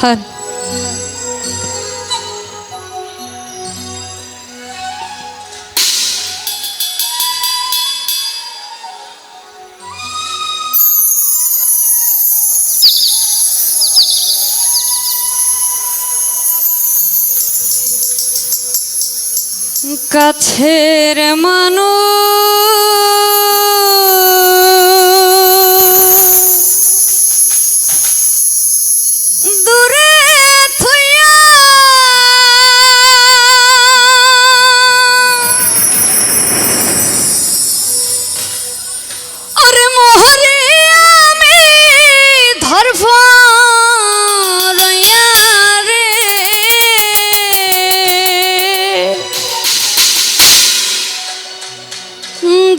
hello কাছের মানুষ দূরে থুইয়া ওরে মোহরে আমি ধরফ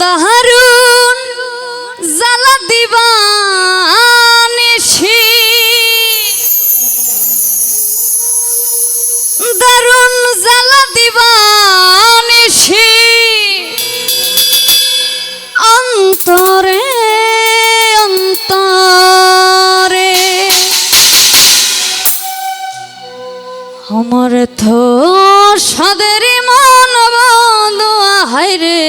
দারুন জ্বালা দিবানিশি, দারুন জ্বালা দিবানিশি অন্তরে অন্তরে আমার তো সাদের মন বন্ধুয়া হায়রে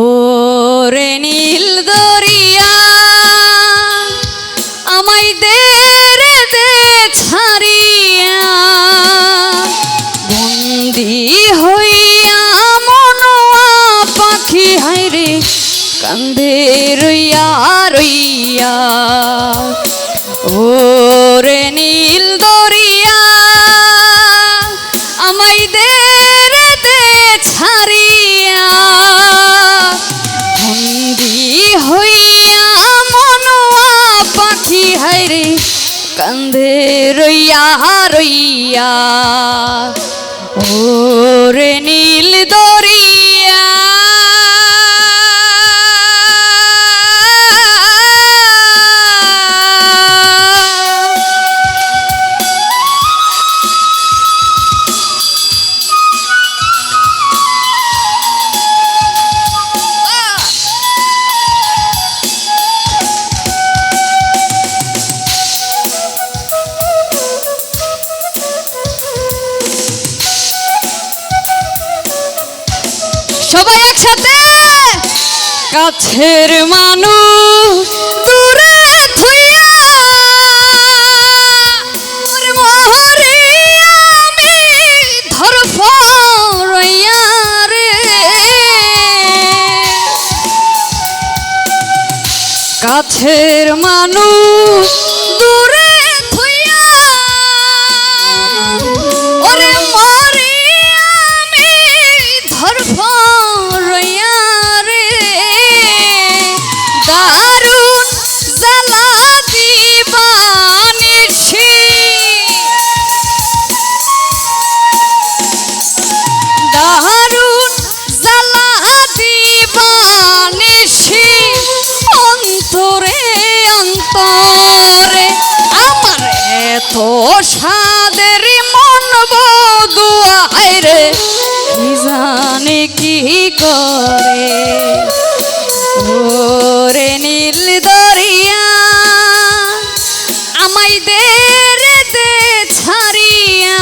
ওরে নীল দরিয়া আমায় দে রে দে ছাড়িয়া, বন্দি হইয়া মনোয়া পাখি হায়রে কান্দে রইয়া রইয়া। ওরে নীল দরিয়া আমায় দে রে দে ছাড়িয়া, বন্দি হইয়া মনোয়া পাখি হায়রে কান্দে রইয়া রইয়া। ওরে নীল দরিয়া সবাই একসাথে। কাছের মানুষ দূরে থুইয়া মোহরে আমি ধরফ রইয়া রে, কাছের মানুষ দূরে থুইয়া ওরে মরে আমি ধরফ রইয়া রে, দারুন জ্বালা দিবানিশি, দারুন জ্বালা দিবানিশি অন্তরে অন্তরে আমার এত সাদের মন বদুয়া হায়রে কি জানে কি করে। ওরে নীল দরিয়া আমায় দে রে দে ছাড়িয়া,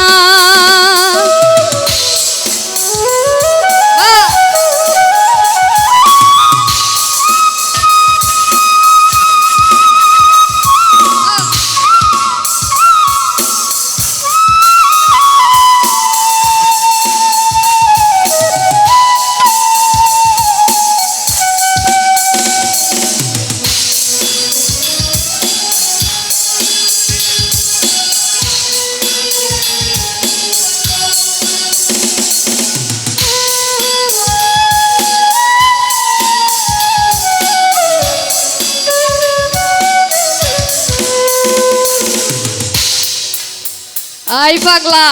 হাই পাগলা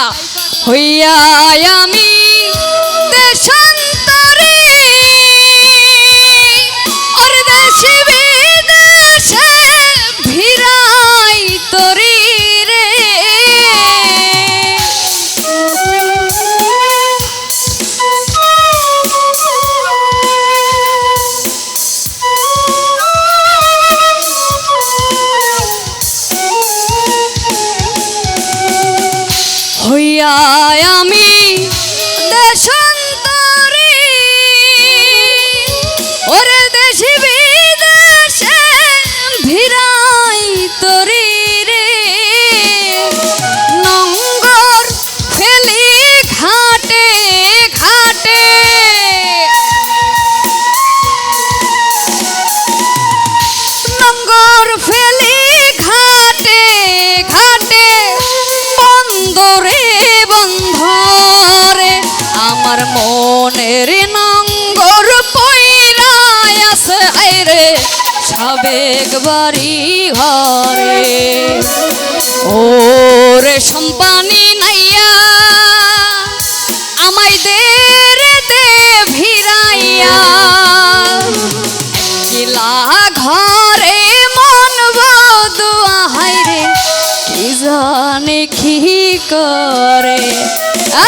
হইয়া আমি দেশান্তরে ওর দেশে বিদেশে ভিড়াই তরি রে হইয়া আমি দেশান্তরে ওরে দেশে বিদেশে ভিড়াই তরি রে নঙ্গর ফেলি ঘাটে ঘাটে নঙ্গর ফেলি ঘাটে ঘাটে বন্দরে বন্ধরে আমার মনের নঙ্গর পইরাই আছে আইরে সাবেক বাড়ি ঘরে ওরে সম্পানি নাইয়া আমায় দে রে দে ভিড়াইয়া কিলা ঘরে মন বদুয়া হাইরে কি জানে কি করে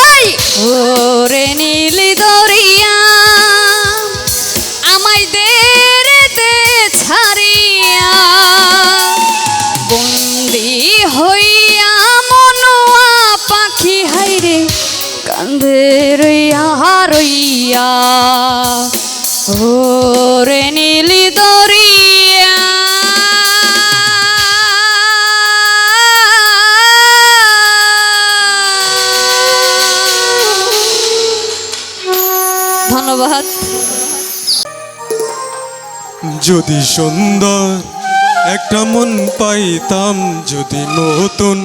আই ওরে নীলি দরিয়া আমায় দে রে দে ছাড়িয়া বন্দি হইয়া মনুয়া পাখি হাইরে কান্দে রইয়া রইয়া ওরে নীলি দরিয়া ধন্যবাদ। যদি সুন্দর একটা মন পাইতাম, যদি নতুন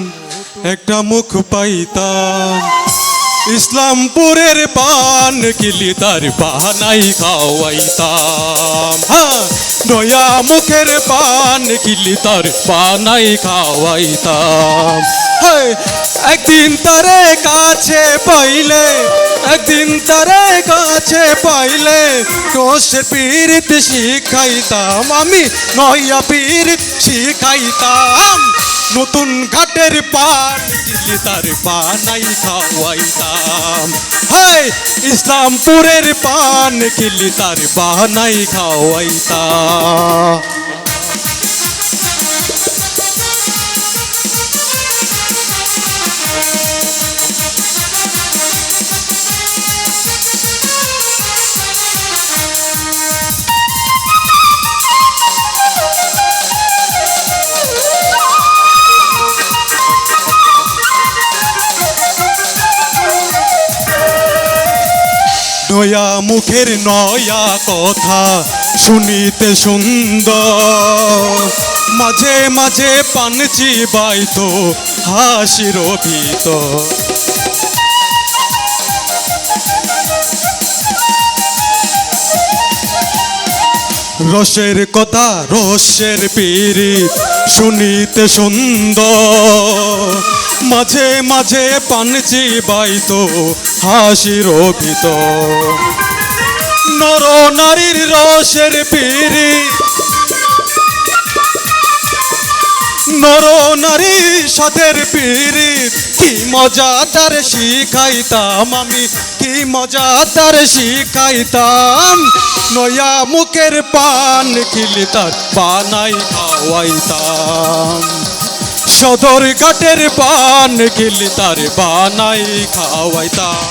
একটা মুখ পাইতাম, ইসলামপুরের পান কিলি তার বাহানাই খাওয়াইতাম। হ্যাঁ, নয়া মুখের পান কিলি তার বাহানাই খাওয়াইতাম। একদিন তারে কাছে পাইলে, একদিন তারে কাছে পাইলে কোষের পীড়িত শিখাইতাম, আমি নয়া পীড়িত শিখাইতাম। নতুন ঘাটের পান কিলি তার বানাই খাওয়াইতাম। ইসলামপুরের পান কিলি তার বানাই খাওয়াইতাম। নয়া মুখের নয়া কথা শুনিতে সুন্দর, মাঝে মাঝে পান চিবাইতো হাসির ভিতর। রসের কথা রসের পীড়িত শুনিতে সুন্দর, মাঝে মাঝে পান চিবাইতো হাসির ভিতর। নর নারীর রসের পীড়িত, নর নারী সাথের পীড়িত কি মজা তার শিখাইতাম, আমি কি মজা তার শিখাইতাম। নয়া মুখের পান কিলি তার বানাই খাওয়াইতাম। সদর ঘাটের পান কিলি তার বানাই খাওয়াইতাম।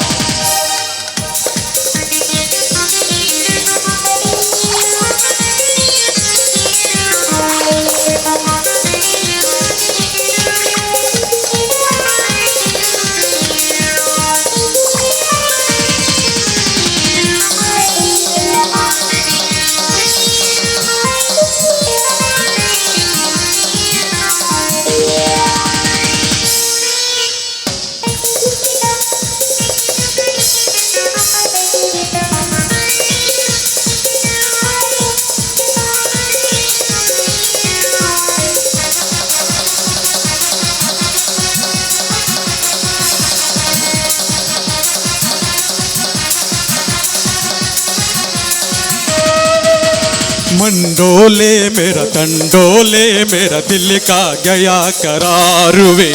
मंडोले मेरा तंडोले मेरा दिल का गया करार वे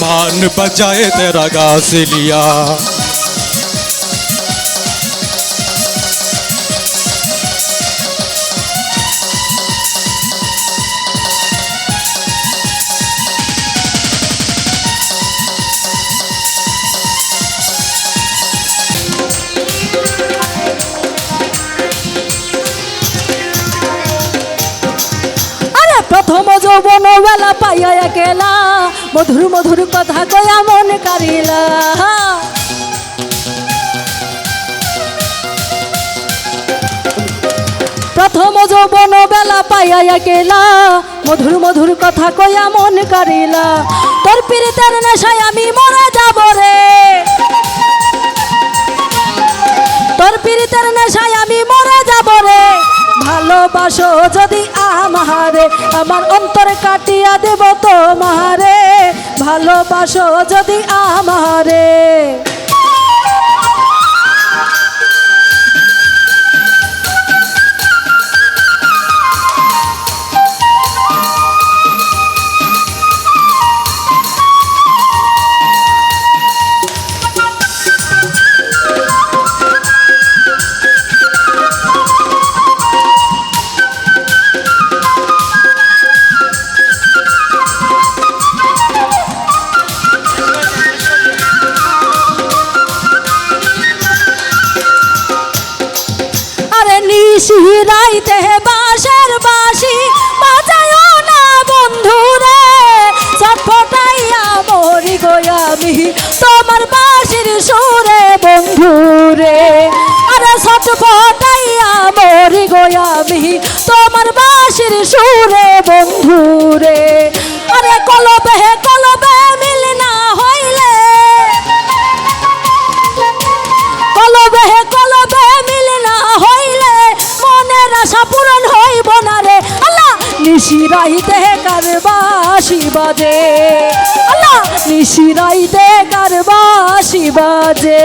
मान बजाए तेरा गास लिया প্রথম যৌবন বেলা পাইয়া একেলা মধুর মধুর কথা কয়া মন কারিলা প্রথম যৌবন বেলা পাইয়া একেলা মধুর মধুর কথা কয়া মন কারিলা তোর পীড়িতের নেশায় আমি মরে যাব রে তোর পীড়িতের নেশায় আমি মরে যাব রে ভালোবাসো যদি আমারে আমার অন্তরে কাটিয়া দেব তোমারে ভালোবাসো যদি আমারে শিরাইতে বাঁশের বাঁশি বাজায়ও না বন্ধুরে ছটফটাইয়া মরি গো আমি তোমার বাঁশির সুরে বন্ধুরে আরে ছটফটাইয়া মরি গো আমি তোমার বাঁশির সুরে বন্ধুরে আরে কলবে কলবে মিল না হইলে কলবে কলবে মিল না হইলে মনের আশা পূরণ হইব না রে আল্লাহ নিশিরাইতে কারবাসি বাজে আল্লাহ নিশিরাইতে কারবাসি বাজে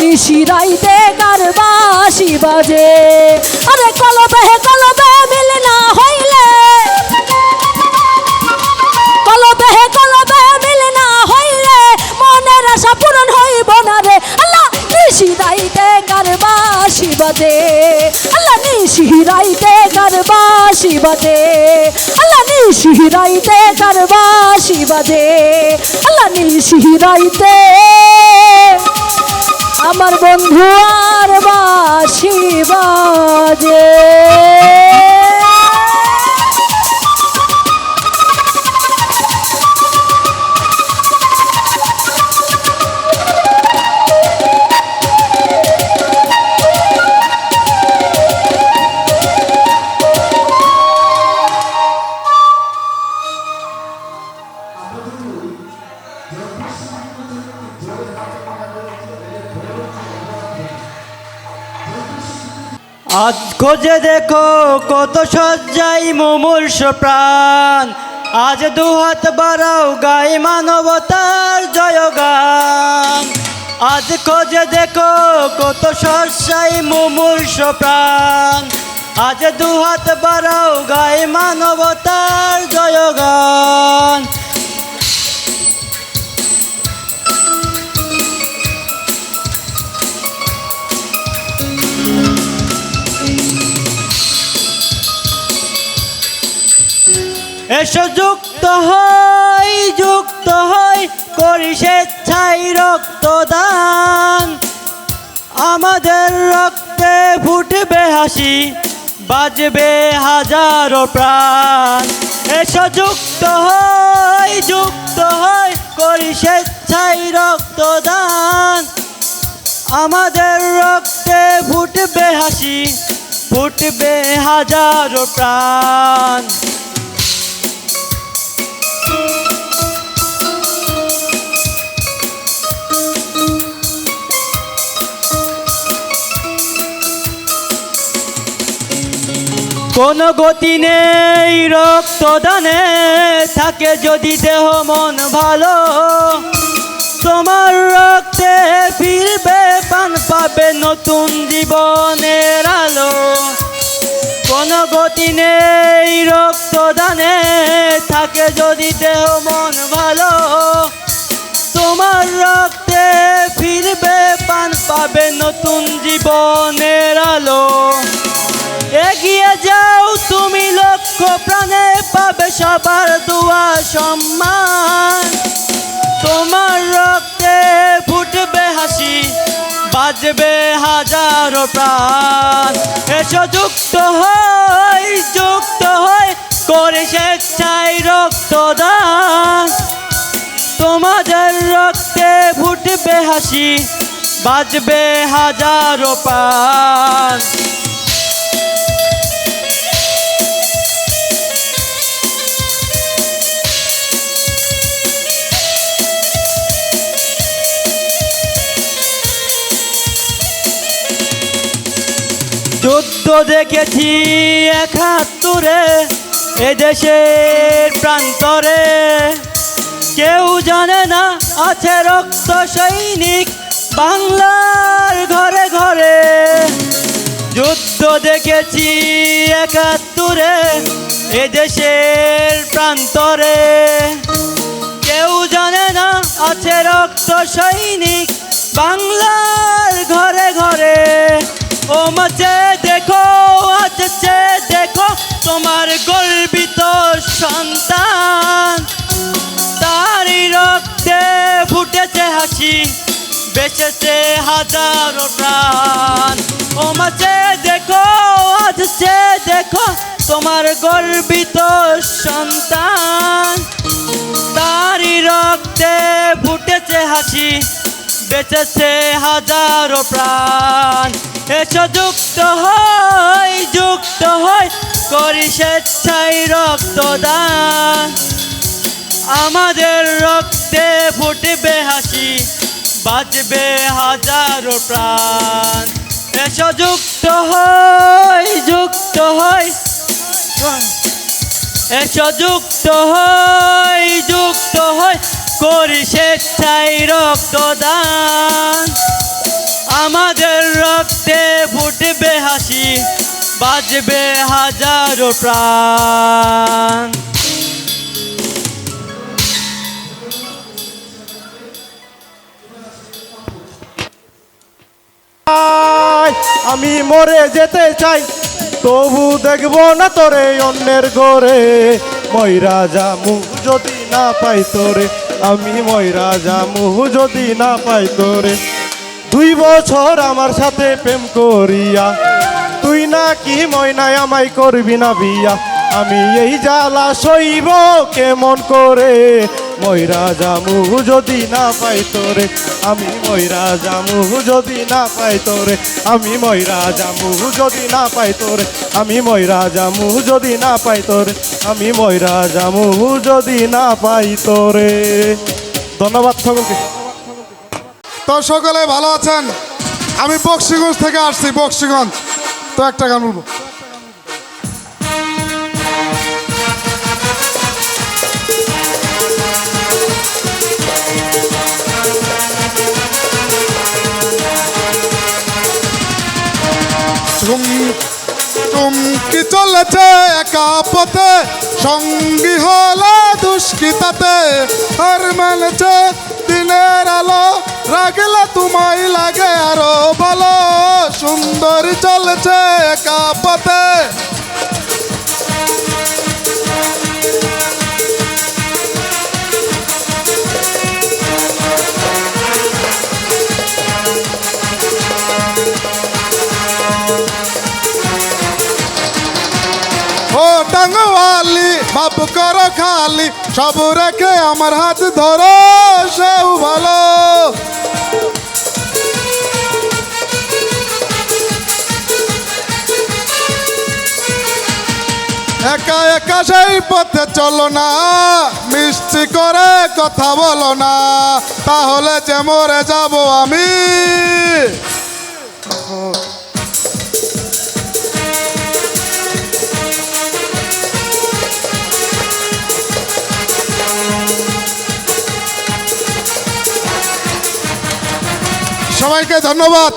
নিশিরাইতে কারবাসি বাজে আরে কলবে কলবে মিল না হইলে কলবে কলবে মিল না হইলে মনের আশা পূরণ হইব না রে আল্লাহ নিশিরাইতে কারবাসি বাজে আল্লাহ নিশিরাইতে কারবাসি বাজে আল্লাহ নিশিরাইতে কারবাসি বাজে আল্লাহ নিশিরাইতে আমার বন্ধু আর বাঁশি বাজে আজ খোঁজে দেখো কত সজ্জাই মুমূর্ষ প্রাণ আজ দুহাত বাড়াও গাই মানবতার জয়গান আজ খোঁজে দেখো কত সজ্জাই মুমূর্ষ প্রাণ আজ দুহাত বাড়াও গাই মানবতার জয়গান এসো যুক্ত হয় করি স্বেচ্ছায় রক্তদান আমাদের রক্ত রক্তে ফুটবে হাসি বাজবে হাজারো প্রাণ এসো যুক্ত হয় করি স্বেচ্ছায় রক্তদান আমাদের রক্তে ফুটবে হাসি ফুটবে হাজারো প্রাণ কোনো গতি নেই রক্তদানে থাকে যদি দেহ মন ভালো তোমার রক্তে ফিরবে প্রাণ পাবে নতুন জীবনের আলো কোনো গতি নেই রক্তদানে থাকে যদি দেহ মন ভালো তোমার রক্তে ফিরবে প্রাণ পাবে নতুন জীবনের আলো এগিয়ে যাও তুমি লক্ষ্য প্রাণে পাবে সবার দোয়া সম্মান তোমার রক্তে ফুটবে হাসি বাজবে হাজারো প্রাণ এসো যুক্ত হয় করে স্বেচ্ছায় রক্তদান তোমাদের রক্তে ফুটবে হাসি বাজবে হাজারো প্রাণ যুদ্ধ দেখেছি ৭১ এদেশের প্রান্তরে কেউ জানে না আছে রক্ত সৈনিক বাংলার ঘরে ঘরে যুদ্ধ দেখেছি ৭১ এদেশের প্রান্তরে কেউ জানে না আছে রক্ত সৈনিক বাংলার ঘরে ঘরে ও মাঝে দেখো আছে দেখো তোমার গর্বিত সন্তান তারই রক্তে ফুটেছে হাসি বেঁচেছে হাজারো প্রাণ ও মাঝে দেখো আছে দেখো তোমার গর্বিত সন্তান তারই রক্তে ফুটেছে হাসি বেঁচেছে হাজারো প্রাণ এসো যুক্ত হয় করি স্বেচ্ছায় রক্তদান আমাদের রক্তে ফুটবে হাসি বাজবে হাজারো প্রাণ এসো যুক্ত হয় এসো যুক্ত হয় করি স্বেচ্ছায় রক্তদান আমাদের রক্তে ফুটবে হাসি বাজবে হাজারো প্রাণ আমি মরে যেতে চাই তবু দেখবো না তোরে অন্যের ঘরে ময়রা জামু যদি না পাই তোরে আমি ময়রা জামু যদি না পাই তোরে 2 বছর আমার সাথে প্রেম করিয়া তুই নাকি ময়নায় আমায় করবি না বিয়া আমি এই জ্বালা সইব কেমন করে ময়রা জামু যদি না পাই তোরে আমি ময়রা জামু যদি না পাই তোরে আমি ময়রা জামু যদি না পাই তোরে আমি ময়রা জামু যদি না পাই তোরে আমি ময়রা জামু যদি না পাই তোরে ধন্যবাদ সকলকে তো সকলে ভালো আছেন আমি বক্সিগঞ্জ থেকে আসছি বক্সিগঞ্জ তো একটা গান বলবো চুমকি চলেছে একা পথে সঙ্গী হলে দুষ্কৃতাতে আর মেলেছে দিনের আলো রাগলে তোমায় লাগে আরো বলো সুন্দরী চলেছে একা পথে মাপ করো খালি সব রেখে আমার হাত ধরো সেও ভালো একা একা সেই পথে চলো না মিষ্টি করে কথা বলো না তাহলে যে মরে যাব আমি সবাইকে ধন্যবাদ।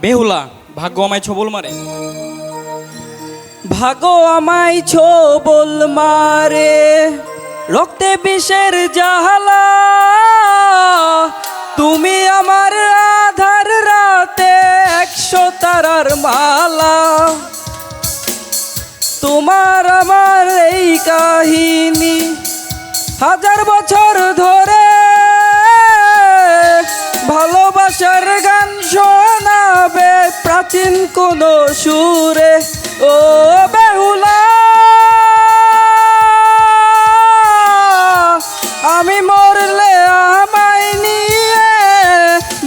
বেহুলা ভাগ্য আমায় ছবল মারে ভাগ্য আমায় ছবল মারে রক্তে বিষের জাহালা তুমি আমার আধার রাতে 100 তারার মালা তোমার আমার এই কাহিনী 1000 বছর ধরে ভালোবাসার গান শোনাবে প্রাচীন কোন সুরে ও বেহুলা আমি মরলে আমায় নিয়ে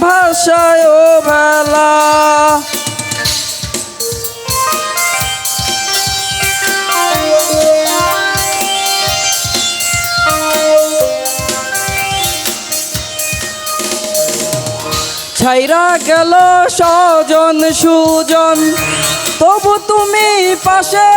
ভাষায় ও বেলা ছাইরা গেল স্বজন সুজন তবু তুমি পাশে